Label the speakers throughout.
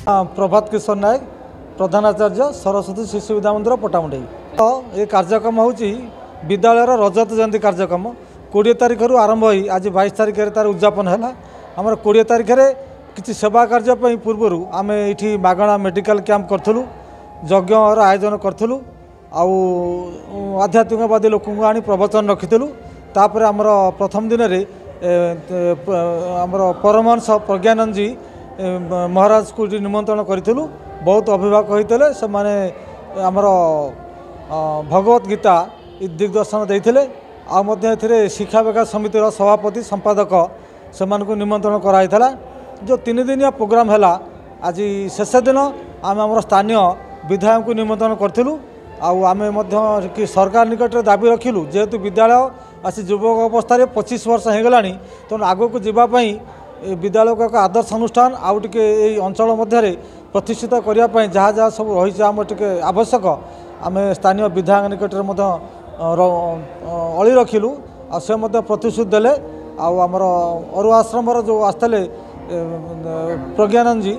Speaker 1: प्रभात किशोर नायक प्रधानाचार्य सरस्वती शिशु विद्या मंदिर पटामुंडई। तो ये कार्यक्रम हूँ विद्यालय रजत जयंती कार्यक्रम 20 तारिख आरंभ हो आज 22 तारिख तार उद्यापन है। आमर 20 तारिख किसी सेवा कार्य पूर्व आम ये मागणा मेडिकल कैंप करूँ, यज्ञ आयोजन करूँ, आध्यात्मिकवादी लोक आनी प्रवचन रखीलु। तापर आमर प्रथम दिन में आमर परमहंस प्रज्ञानंद जी महाराज को निमंत्रण करूँ। बहुत अभिभावक होते से माने आमर भगवत गीता दिग्दर्शन देते आते शिक्षा विकास समितिर सभापति संपादक से निमंत्रण कराइला। जो 3 दिनिया प्रोग्राम है आज शेष दिन आम आम स्थानीय विधायक को निमंत्रण करूँ। आम कि सरकार निकट में दाबी रखिलु जेहेतु विद्यालय आसी युवक अवस्था 25 वर्ष हो गला तो आग को जीवाई विद्यालय का एक आदर्श अनुष्ठान आउ टे अंचल मध्य प्रतिष्ठित करने जहाँ जहाँ सब रही आम टे आवश्यक आम स्थानीय विधायक निकट में अली रखिलु। से प्रतिश्रुति देले आमर अरुआ आश्रम जो आसते प्रज्ञानंद जी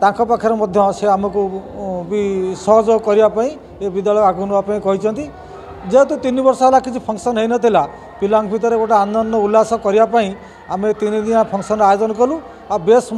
Speaker 1: तांको पाखे से आमको भी सहयोग करने ये विद्यालय आगे नापी कहते। जेहेतु 3 वर्ष है किसी फंक्शन हो नाला पिला भितर गोटे आनंद उल्लास करने आम 3 दिन फंक्शन आयोजन कलु। बेस